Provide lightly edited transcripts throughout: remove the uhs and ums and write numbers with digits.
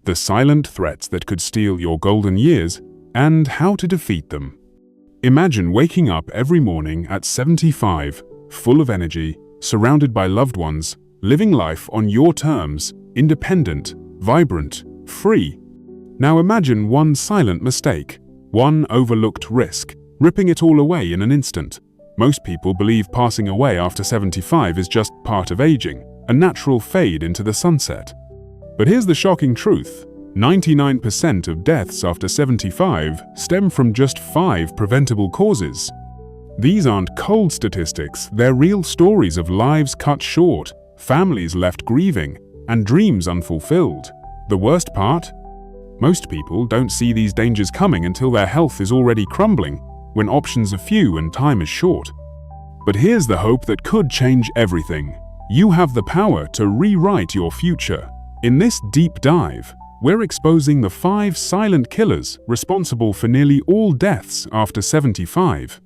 the silent threats that could steal your golden years, and how to defeat them. Imagine waking up every morning at 75, full of energy, surrounded by loved ones, living life on your terms, independent, vibrant, free. Now imagine one silent mistake, one overlooked risk, ripping it all away in an instant. Most people believe passing away after 75 is just part of aging, a natural fade into the sunset. But here's the shocking truth. 99% of deaths after 75 stem from just 5 preventable causes. These aren't cold statistics, they're real stories of lives cut short, families left grieving, and dreams unfulfilled. The worst part? Most people don't see these dangers coming until their health is already crumbling, when options are few and time is short. But here's the hope that could change everything. You have the power to rewrite your future. In this deep dive, we're exposing the 5 silent killers responsible for nearly all deaths after 75.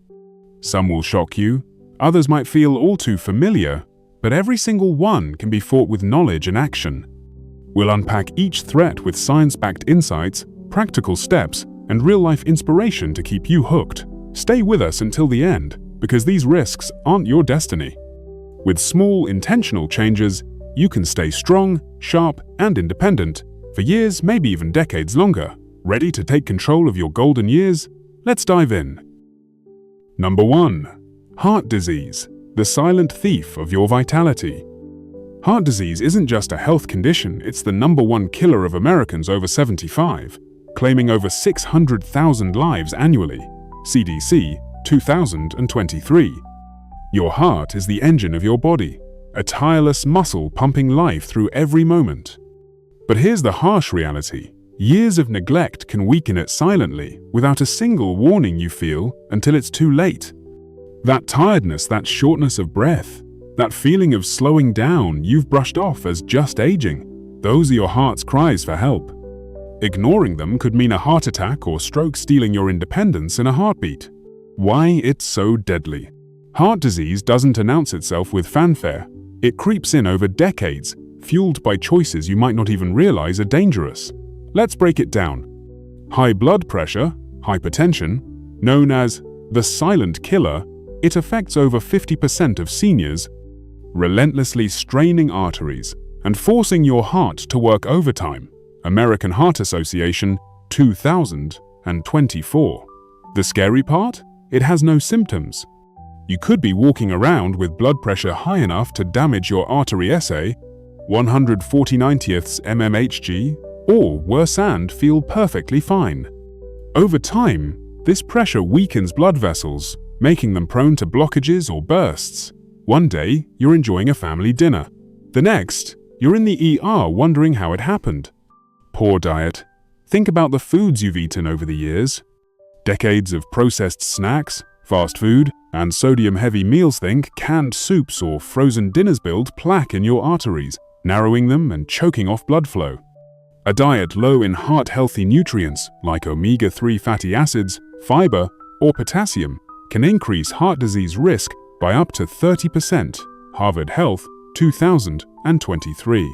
Some will shock you, others might feel all too familiar, but every single one can be fought with knowledge and action. We'll unpack each threat with science-backed insights, practical steps, and real-life inspiration to keep you hooked. Stay with us until the end, because these risks aren't your destiny. With small, intentional changes, you can stay strong, sharp, and independent for years, maybe even decades longer. Ready to take control of your golden years? Let's dive in. Number 1. Heart disease, the silent thief of your vitality. Heart disease isn't just a health condition, it's the #1 killer of Americans over 75, claiming over 600,000 lives annually. CDC, 2023. Your heart is the engine of your body, a tireless muscle pumping life through every moment. But here's the harsh reality. Years of neglect can weaken it silently, without a single warning you feel until it's too late. That tiredness, that shortness of breath, that feeling of slowing down you've brushed off as just aging, those are your heart's cries for help. Ignoring them could mean a heart attack or stroke stealing your independence in a heartbeat. Why it's so deadly? Heart disease doesn't announce itself with fanfare. It creeps in over decades, fueled by choices you might not even realize are dangerous. Let's break it down. High blood pressure, hypertension, known as the silent killer, it affects over 50% of seniors, relentlessly straining arteries and forcing your heart to work overtime. American Heart Association, 2024. The scary part? It has no symptoms. You could be walking around with blood pressure high enough to damage your artery SA, 140/90ths mmHg, or worse and feel perfectly fine. Over time, this pressure weakens blood vessels, making them prone to blockages or bursts. One day, you're enjoying a family dinner. The next, you're in the ER wondering how it happened. Poor diet. Think about the foods you've eaten over the years. Decades of processed snacks, fast food, and sodium-heavy meals. Think canned soups or frozen dinners build plaque in your arteries, narrowing them and choking off blood flow. A diet low in heart-healthy nutrients like omega-3 fatty acids, fiber, or potassium can increase heart disease risk by up to 30%. Harvard Health, 2023.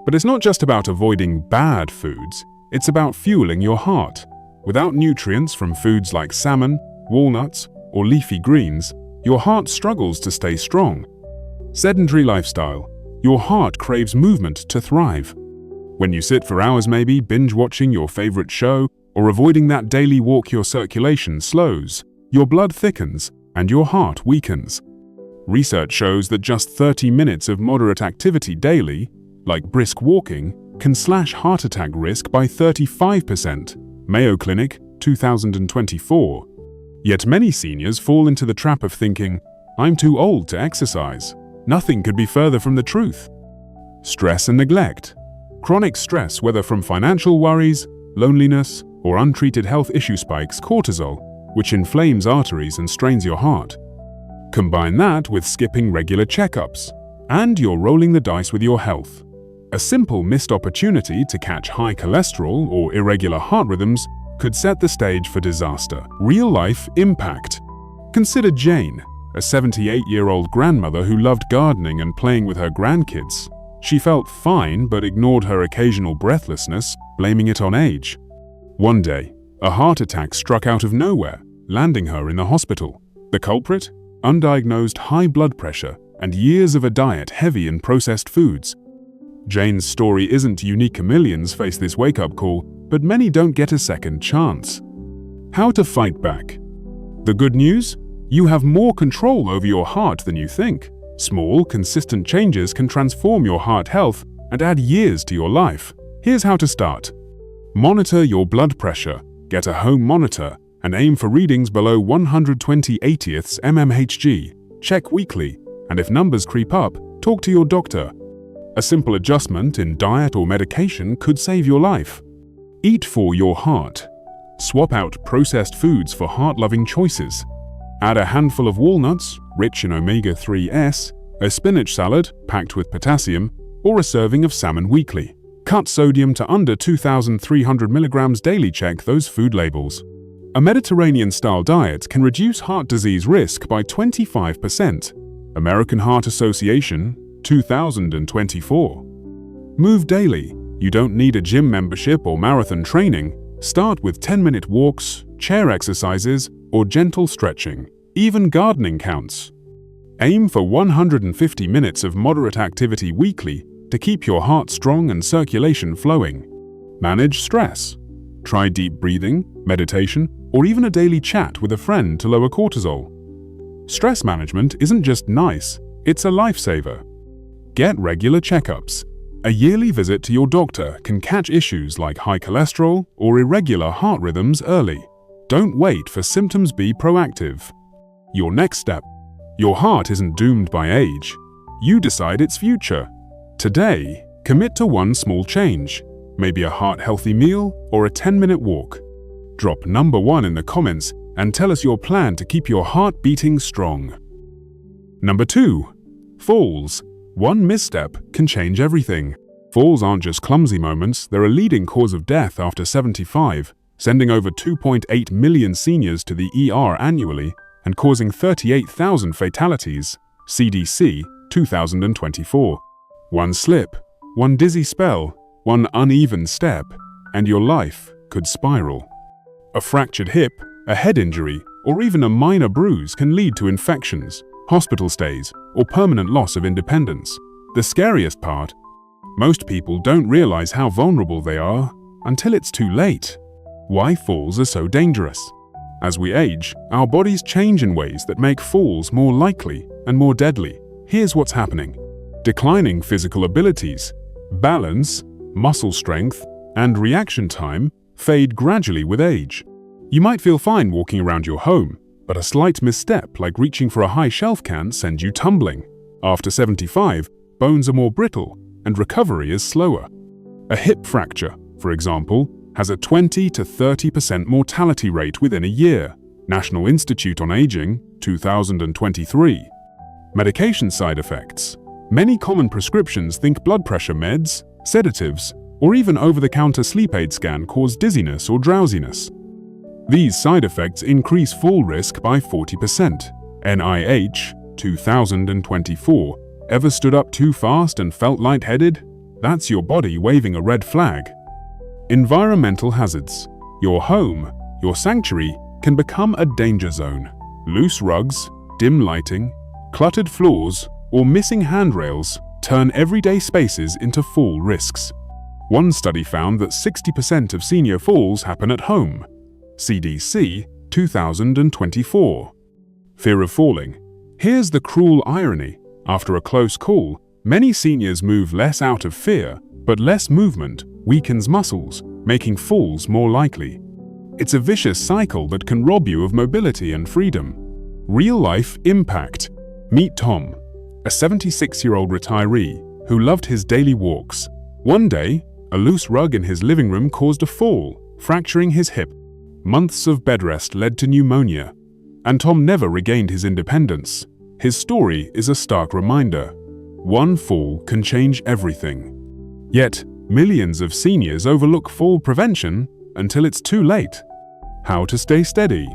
But it's not just about avoiding bad foods, it's about fueling your heart. Without nutrients from foods like salmon, walnuts, or leafy greens, your heart struggles to stay strong. Sedentary lifestyle. Your heart craves movement to thrive. When you sit for hours maybe, binge-watching your favorite show, or avoiding that daily walk, your circulation slows, your blood thickens, and your heart weakens. Research shows that just 30 minutes of moderate activity daily, like brisk walking, can slash heart attack risk by 35%. Mayo Clinic, 2024. Yet many seniors fall into the trap of thinking, I'm too old to exercise. Nothing could be further from the truth. Stress and neglect. Chronic stress, whether from financial worries, loneliness, or untreated health issue spikes cortisol, which inflames arteries and strains your heart. Combine that with skipping regular checkups, and you're rolling the dice with your health. A simple missed opportunity to catch high cholesterol or irregular heart rhythms could set the stage for disaster. Real-life impact. Consider Jane, a 78-year-old grandmother who loved gardening and playing with her grandkids. She felt fine but ignored her occasional breathlessness, blaming it on age. One day, a heart attack struck out of nowhere, landing her in the hospital. The culprit? Undiagnosed high blood pressure and years of a diet heavy in processed foods. Jane's story isn't unique. Millions face this wake-up call, but many don't get a second chance. How to fight back? The good news? You have more control over your heart than you think. Small, consistent changes can transform your heart health and add years to your life. Here's how to start. Monitor your blood pressure. Get a home monitor and aim for readings below 120/80ths mmHg. Check weekly, and if numbers creep up, talk to your doctor. A simple adjustment in diet or medication could save your life. Eat for your heart. Swap out processed foods for heart-loving choices. Add a handful of walnuts, rich in omega-3s, a spinach salad packed with potassium, or a serving of salmon weekly. Cut sodium to under 2,300 milligrams daily. Check those food labels. A Mediterranean-style diet can reduce heart disease risk by 25%. American Heart Association, 2024. Move daily. You don't need a gym membership or marathon training. Start with 10-minute walks, chair exercises, or gentle stretching. Even gardening counts. Aim for 150 minutes of moderate activity weekly to keep your heart strong and circulation flowing. Manage stress. Try deep breathing, meditation, or even a daily chat with a friend to lower cortisol. Stress management isn't just nice, it's a lifesaver. Get regular checkups. A yearly visit to your doctor can catch issues like high cholesterol or irregular heart rhythms early. Don't wait for symptoms. Be proactive. Your next step. Your heart isn't doomed by age. You decide its future. Today, commit to one small change. Maybe a heart-healthy meal or a 10-minute walk. Drop number 1 in the comments and tell us your plan to keep your heart beating strong. Number 2. Falls. One misstep can change everything. Falls aren't just clumsy moments, they're a leading cause of death after 75, sending over 2.8 million seniors to the ER annually and causing 38,000 fatalities. CDC, 2024. One slip, one dizzy spell, one uneven step, and your life could spiral. A fractured hip, a head injury, or even a minor bruise can lead to infections, hospital stays, or permanent loss of independence. The scariest part? Most people don't realize how vulnerable they are until it's too late. Why falls are so dangerous? As we age, our bodies change in ways that make falls more likely and more deadly. Here's what's happening. Declining physical abilities, balance, muscle strength, and reaction time fade gradually with age. You might feel fine walking around your home, but a slight misstep like reaching for a high shelf can send you tumbling. After 75, bones are more brittle and recovery is slower. A hip fracture, for example, has a 20 to 30% mortality rate within a year. National Institute on Aging, 2023. Medication side effects. Many common prescriptions think blood pressure meds, sedatives, or even over-the-counter sleep aid scan cause dizziness or drowsiness. These side effects increase fall risk by 40%. NIH, 2024. Ever stood up too fast and felt lightheaded? That's your body waving a red flag. Environmental hazards. Your home, your sanctuary, can become a danger zone. Loose rugs, dim lighting, cluttered floors, or missing handrails turn everyday spaces into fall risks. One study found that 60% of senior falls happen at home. CDC, 2024. Fear of falling. Here's the cruel irony. After a close call, many seniors move less out of fear, but less movement weakens muscles, making falls more likely. It's a vicious cycle that can rob you of mobility and freedom. Real-life impact. Meet Tom, a 76-year-old retiree who loved his daily walks. One day, a loose rug in his living room caused a fall, fracturing his hip. Months of bed rest led to pneumonia, and Tom never regained his independence. His story is a stark reminder. One fall can change everything. Yet, millions of seniors overlook fall prevention until it's too late. How to stay steady?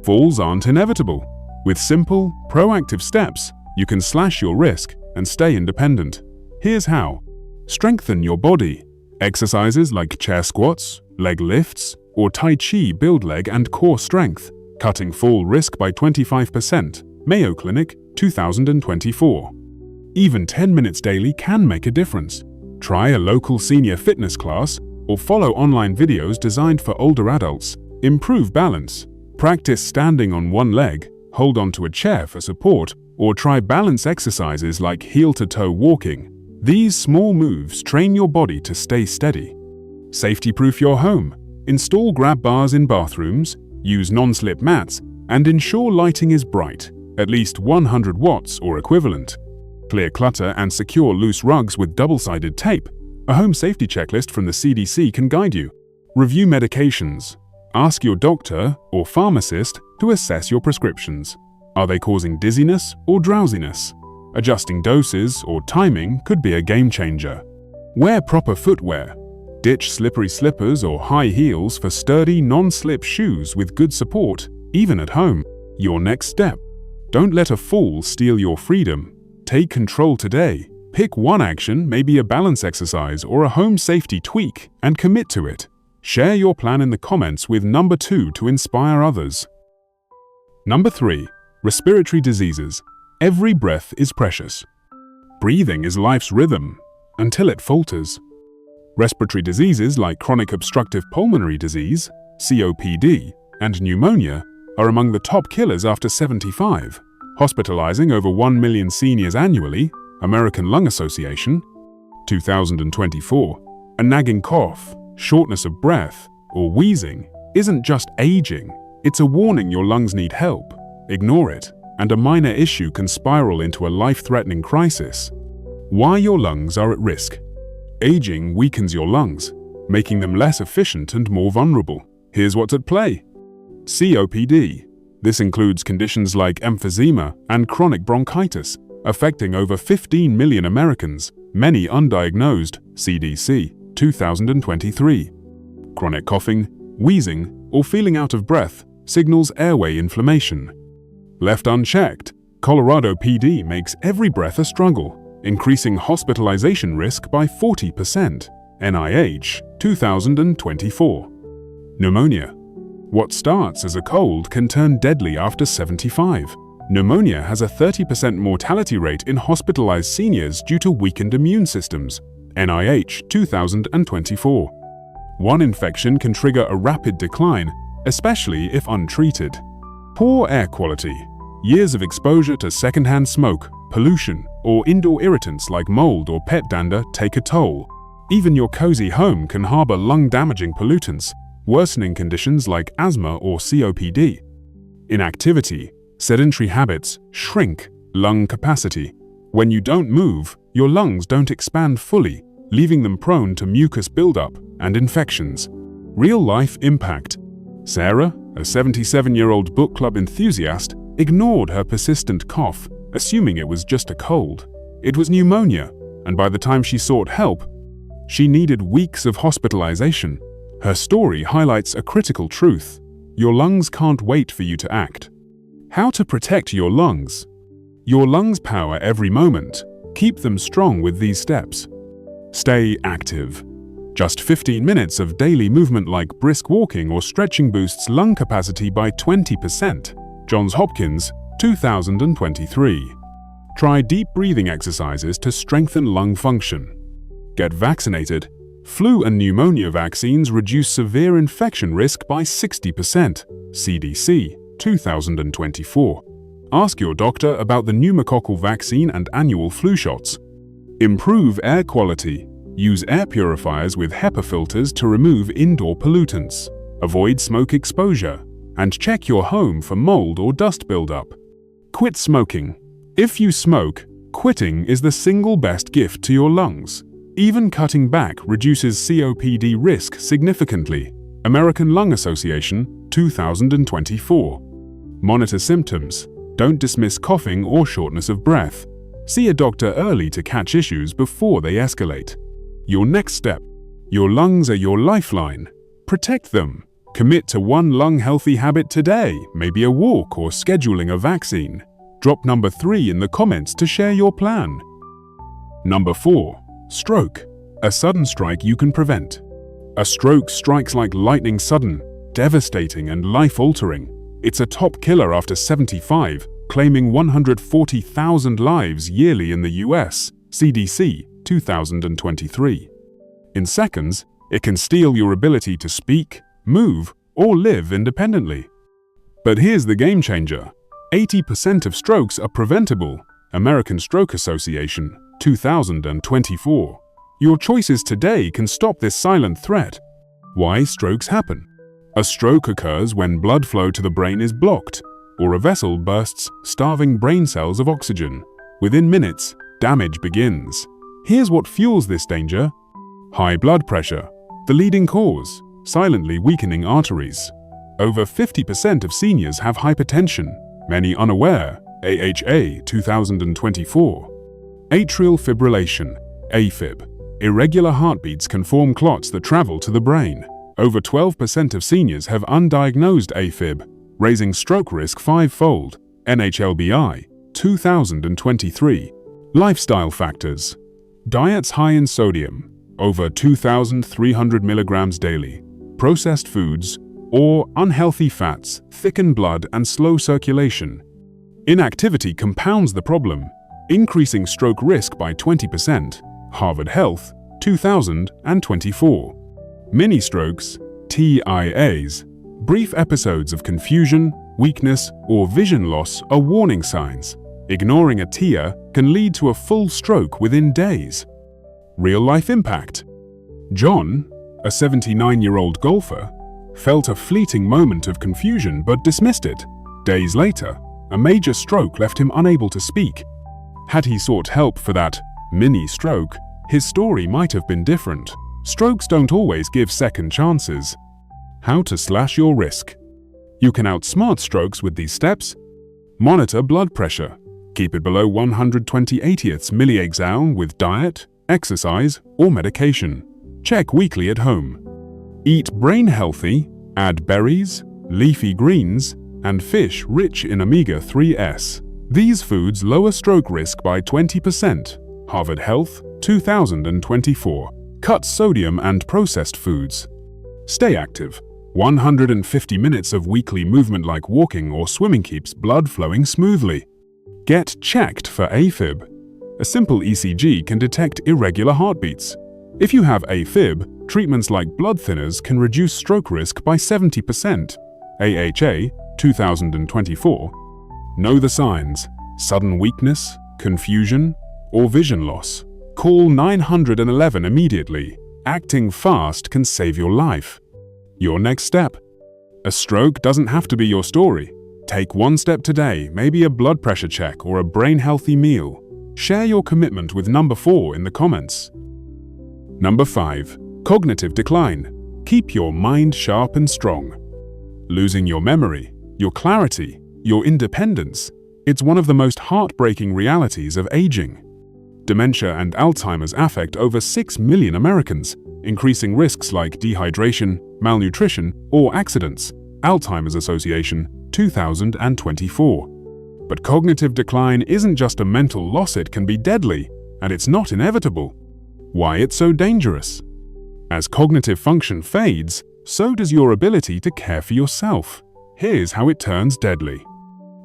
Falls aren't inevitable. With simple, proactive steps, you can slash your risk and stay independent. Here's how. Strengthen your body. Exercises like chair squats, leg lifts, or Tai Chi build leg and core strength, cutting fall risk by 25%. Mayo Clinic, 2024. Even 10 minutes daily can make a difference. Try a local senior fitness class or follow online videos designed for older adults. Improve balance. Practice standing on one leg, hold onto a chair for support, or try balance exercises like heel-to-toe walking. These small moves train your body to stay steady. Safety-proof your home. Install grab bars in bathrooms, use non-slip mats, and ensure lighting is bright, at least 100 watts or equivalent. Clear clutter and secure loose rugs with double-sided tape. A home safety checklist from the CDC can guide you. Review medications. Ask your doctor or pharmacist to assess your prescriptions. Are they causing dizziness or drowsiness? Adjusting doses or timing could be a game changer. Wear proper footwear. Ditch slippery slippers or high heels for sturdy, non-slip shoes with good support, even at home. Your next step. Don't let a fall steal your freedom. Take control today. Pick one action, maybe a balance exercise or a home safety tweak, and commit to it. Share your plan in the comments with number 2 to inspire others. Number 3. Respiratory diseases. Every breath is precious. Breathing is life's rhythm until it falters. Respiratory diseases like chronic obstructive pulmonary disease, COPD, and pneumonia are among the top killers after 75, hospitalizing over 1 million seniors annually. American Lung Association, 2024. A nagging cough, shortness of breath, or wheezing isn't just aging, it's a warning your lungs need help. Ignore it, and a minor issue can spiral into a life-threatening crisis. Why your lungs are at risk. Aging weakens your lungs, making them less efficient and more vulnerable. Here's what's at play. COPD. This includes conditions like emphysema and chronic bronchitis, affecting over 15 million Americans, many undiagnosed, CDC, 2023. Chronic coughing, wheezing, or feeling out of breath signals airway inflammation. Left unchecked, Colorado PD makes every breath a struggle, increasing hospitalization risk by 40%. NIH, 2024. Pneumonia. What starts as a cold can turn deadly after 75. Pneumonia has a 30% mortality rate in hospitalized seniors due to weakened immune systems. NIH, 2024. One infection can trigger a rapid decline, especially if untreated. Poor air quality. Years of exposure to secondhand smoke, pollution, or indoor irritants like mold or pet dander take a toll. Even your cozy home can harbor lung-damaging pollutants, worsening conditions like asthma or COPD. Inactivity. Sedentary habits shrink lung capacity. When you don't move, your lungs don't expand fully, leaving them prone to mucus buildup and infections. Real-life impact. Sarah, a 77-year-old book club enthusiast, ignored her persistent cough, assuming it was just a cold. It was pneumonia, and by the time she sought help, she needed weeks of hospitalization. Her story highlights a critical truth. Your lungs can't wait for you to act. How to protect your lungs. Your lungs power every moment. Keep them strong with these steps. Stay active. Just 15 minutes of daily movement like brisk walking or stretching boosts lung capacity by 20%. Johns Hopkins, 2023. Try deep breathing exercises to strengthen lung function. Get vaccinated. Flu and pneumonia vaccines reduce severe infection risk by 60%. CDC, 2024. Ask your doctor about the pneumococcal vaccine and annual flu shots. Improve air quality. Use air purifiers with HEPA filters to remove indoor pollutants. Avoid smoke exposure. And check your home for mold or dust buildup. Quit smoking. If you smoke, quitting is the single best gift to your lungs. Even cutting back reduces COPD risk significantly. American Lung Association, 2024. Monitor symptoms. Don't dismiss coughing or shortness of breath. See a doctor early to catch issues before they escalate. Your next step. Your lungs are your lifeline. Protect them. Commit to one lung-healthy habit today, maybe a walk or scheduling a vaccine. Drop number 3 in the comments to share your plan. Number 4. Stroke. A sudden strike you can prevent. A stroke strikes like lightning, sudden, devastating, and life-altering. It's a top killer after 75, claiming 140,000 lives yearly in the US, CDC, 2023. In seconds, it can steal your ability to speak, move, or live independently. But here's the game changer. 80% of strokes are preventable. American Stroke Association, 2024. Your choices today can stop this silent threat. Why strokes happen? A stroke occurs when blood flow to the brain is blocked, or a vessel bursts, starving brain cells of oxygen. Within minutes, damage begins. Here's what fuels this danger. High blood pressure, the leading cause, silently weakening arteries. Over 50% of seniors have hypertension, many unaware, AHA 2024. Atrial fibrillation, AFib. Irregular heartbeats can form clots that travel to the brain. Over 12% of seniors have undiagnosed AFib, raising stroke risk five-fold, NHLBI 2023. Lifestyle factors. Diets high in sodium, over 2,300 milligrams daily. Processed foods, or unhealthy fats, thicken blood and slow circulation. Inactivity compounds the problem, increasing stroke risk by 20%. Harvard Health, 2024. Mini-strokes, TIAs, brief episodes of confusion, weakness, or vision loss are warning signs. Ignoring a TIA can lead to a full stroke within days. Real-life impact. John, a 79-year-old golfer, felt a fleeting moment of confusion but dismissed it. Days later, a major stroke left him unable to speak. Had he sought help for that mini-stroke, his story might have been different. Strokes don't always give second chances. How to slash your risk. You can outsmart strokes with these steps. Monitor blood pressure. Keep it below 120/80 milliexaun with diet, exercise, or medication. Check weekly at home. Eat brain healthy, add berries, leafy greens, and fish rich in omega-3s. These foods lower stroke risk by 20%. Harvard Health, 2024. Cut sodium and processed foods. Stay active. 150 minutes of weekly movement like walking or swimming keeps blood flowing smoothly. Get checked for AFib. A simple ECG can detect irregular heartbeats. If you have AFib, treatments like blood thinners can reduce stroke risk by 70%. AHA, 2024. Know the signs: sudden weakness, confusion, or vision loss. Call 911 immediately. Acting fast can save your life. Your next step. A stroke doesn't have to be your story. Take one step today, maybe a blood pressure check or a brain-healthy meal. Share your commitment with number 4 in the comments. Number 5. Cognitive decline. Keep your mind sharp and strong. Losing your memory, your clarity, your independence. It's one of the most heartbreaking realities of aging. Dementia and Alzheimer's affect over 6 million Americans, increasing risks like dehydration, malnutrition, or accidents. Alzheimer's Association, 2024. But cognitive decline isn't just a mental loss, it can be deadly, and it's not inevitable. Why it's so dangerous? As cognitive function fades, so does your ability to care for yourself. Here's how it turns deadly.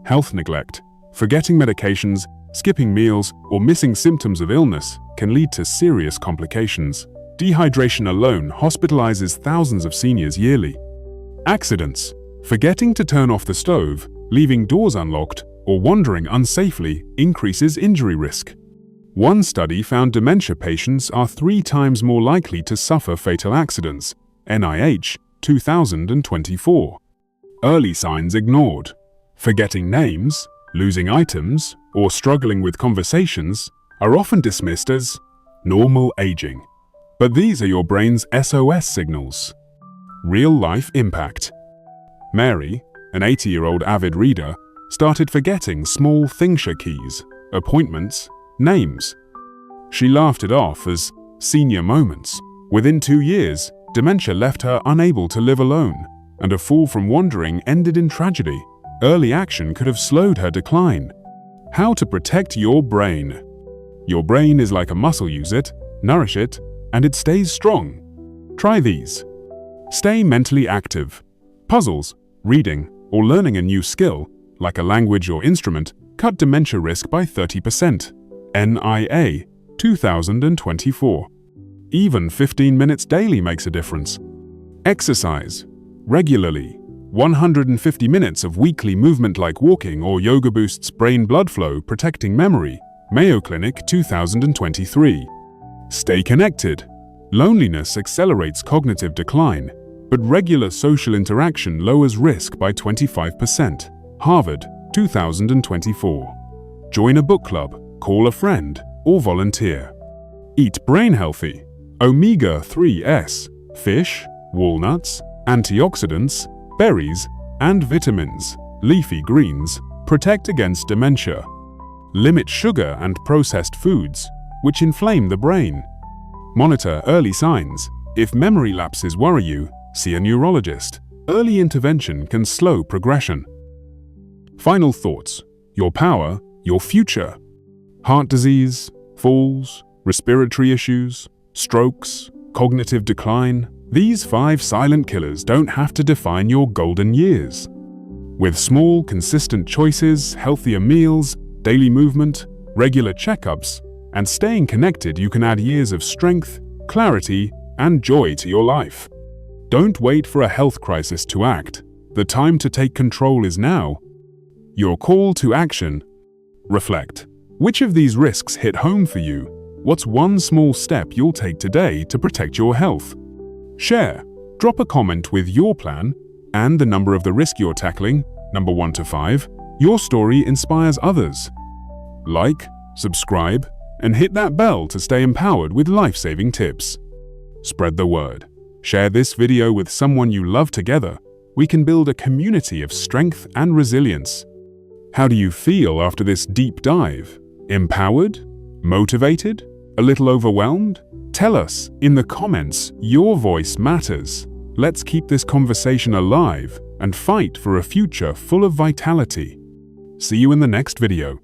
Health neglect. Forgetting medications, skipping meals, or missing symptoms of illness can lead to serious complications. Dehydration alone hospitalizes thousands of seniors yearly. Accidents. Forgetting to turn off the stove, leaving doors unlocked, or wandering unsafely increases injury risk. One study found dementia patients are 3 times more likely to suffer fatal accidents. NIH, 2024. Early signs ignored. Forgetting names, losing items, or struggling with conversations are often dismissed as normal aging. But these are your brain's SOS signals. Real-life impact. Mary, an 80-year-old avid reader, started forgetting small thingshire keys, appointments, names. She laughed it off as senior moments. Within 2 years, dementia left her unable to live alone, and a fall from wandering ended in tragedy. Early action could have slowed her decline. How to protect your brain. Your brain is like a muscle. Use it, nourish it, and it stays strong. Try these. Stay mentally active. Puzzles, reading, or learning a new skill, like a language or instrument, cut dementia risk by 30%. NIA, 2024. Even 15 minutes daily makes a difference. Exercise. Regularly. 150 minutes of weekly movement like walking or yoga boosts brain blood flow, protecting memory. Mayo Clinic, 2023. Stay connected. Loneliness accelerates cognitive decline, but regular social interaction lowers risk by 25%. Harvard, 2024. Join a book club, call a friend, or volunteer. Eat brain healthy. Omega-3s, fish, walnuts, antioxidants, berries, and vitamins, leafy greens, protect against dementia. Limit sugar and processed foods, which inflame the brain. Monitor early signs. If memory lapses worry you, see a neurologist. Early intervention can slow progression. Final thoughts. Your power, your future. Heart disease, falls, respiratory issues, strokes, cognitive decline. These 5 silent killers don't have to define your golden years. With small, consistent choices, healthier meals, daily movement, regular checkups, and staying connected, you can add years of strength, clarity, and joy to your life. Don't wait for a health crisis to act. The time to take control is now. Your call to action. Reflect. Which of these risks hit home for you? What's one small step you'll take today to protect your health? Share. Drop a comment with your plan and the number of the risk you're tackling, number 1 to 5. Your story inspires others. Like, subscribe, and hit that bell to stay empowered with life-saving tips. Spread the word. Share this video with someone you love. Together, we can build a community of strength and resilience. How do you feel after this deep dive? Empowered? Motivated? A little overwhelmed? Tell us in the comments. Your voice matters. Let's keep this conversation alive and fight for a future full of vitality. See you in the next video.